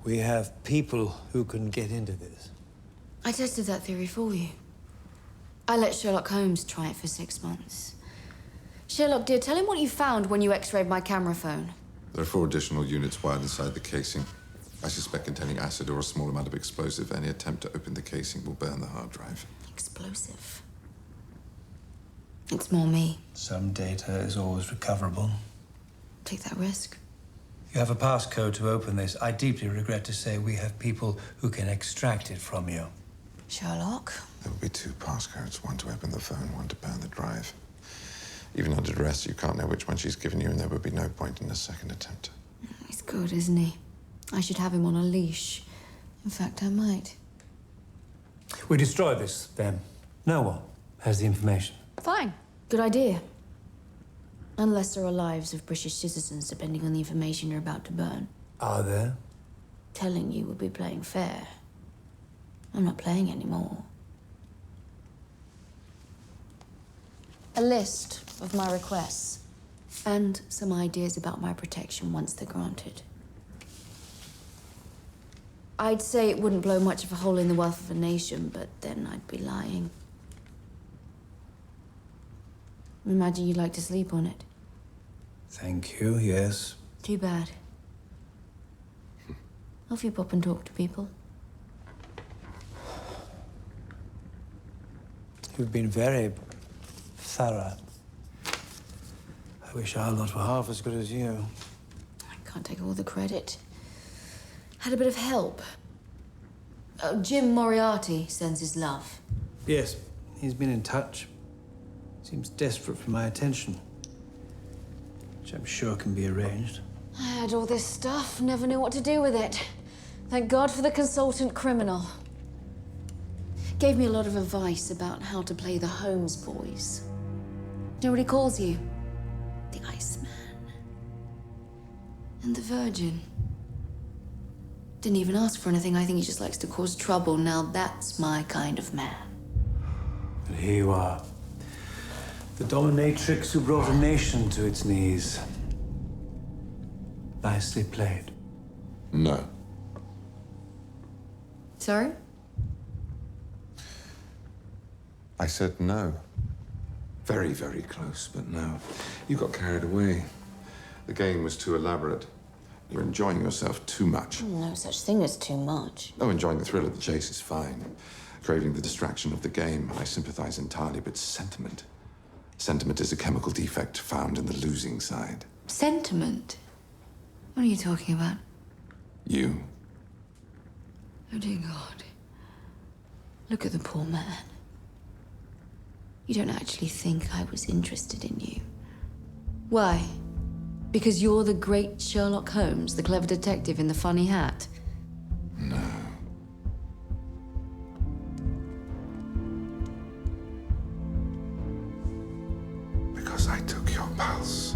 We have people who can get into this. I tested that theory for you. I let Sherlock Holmes try it for 6 months. Sherlock, dear, tell him what you found when you x-rayed my camera phone. There are 4 additional units wired inside the casing. I suspect containing acid or a small amount of explosive. Any attempt to open the casing will burn the hard drive. Explosive? It's more me. Some data is always recoverable. Take that risk. You have a passcode to open this. I deeply regret to say we have people who can extract it from you. Sherlock? There will be 2 passcodes, one to open the phone, one to burn the drive. Even under duress, you can't know which one she's given you, and there would be no point in a second attempt. He's good, isn't he? I should have him on a leash. In fact, I might. We destroy this, then. No one has the information. Fine. Good idea. Unless there are lives of British citizens depending on the information you're about to burn. Are there? Telling you would be playing fair. I'm not playing anymore. A list of my requests. And some ideas about my protection once they're granted. I'd say it wouldn't blow much of a hole in the wealth of a nation, but then I'd be lying. Imagine you'd like to sleep on it. Thank you, yes. Too bad. Off you pop and talk to people. You've been very thorough. I wish our lot were half as good as you. I can't take all the credit. Had a bit of help. Jim Moriarty sends his love. Yes, he's been in touch. Seems desperate for my attention, which I'm sure can be arranged. I had all this stuff, never knew what to do with it. Thank God for the consultant criminal. Gave me a lot of advice about how to play the Holmes boys. You know what he calls you? The Iceman. And the Virgin. Didn't even ask for anything. I think he just likes to cause trouble. Now that's my kind of man. And here you are. The dominatrix who brought a nation to its knees. Nicely played. No. Sorry? I said no. Very, very close, but no. You got carried away. The game was too elaborate. You're enjoying yourself too much. No such thing as too much. Oh, enjoying the thrill of the chase is fine. Craving the distraction of the game, I sympathize entirely, but sentiment. Sentiment is a chemical defect found in the losing side. Sentiment? What are you talking about? You. Oh, dear God. Look at the poor man. You don't actually think I was interested in you. Why? Because you're the great Sherlock Holmes, the clever detective in the funny hat? No. Because I took your pulse.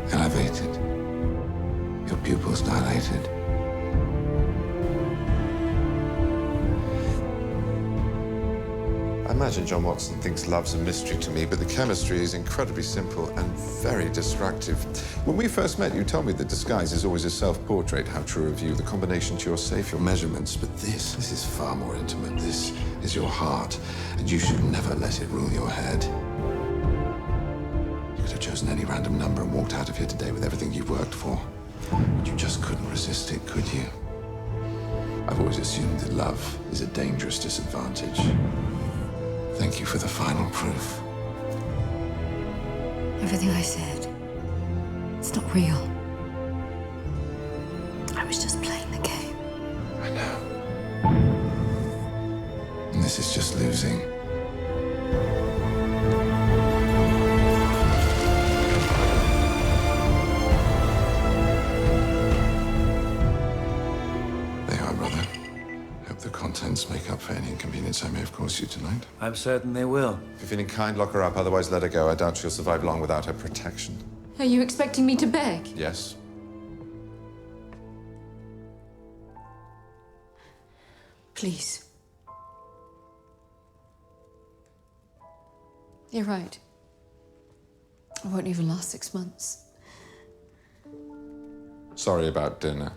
Elevated. Your pupils dilated. I imagine John Watson thinks love's a mystery to me, but the chemistry is incredibly simple and very destructive. When we first met, you told me that disguise is always a self-portrait. How true of you. The combination to your safe, your measurements. But this is far more intimate. This is your heart, and you should never let it rule your head. You could have chosen any random number and walked out of here today with everything you've worked for. But you just couldn't resist it, could you? I've always assumed that love is a dangerous disadvantage. Thank you for the final proof. Everything I said, it's not real. I was just playing the game. I know. And this is just losing. There you are, brother. Hope the contents make up for any inconvenience I may have caused you tonight. I'm certain they will. If you're feeling kind, lock her up. Otherwise, let her go. I doubt she'll survive long without her protection. Are you expecting me to beg? Yes? Please. You're right. I won't even last 6 months. Sorry about dinner.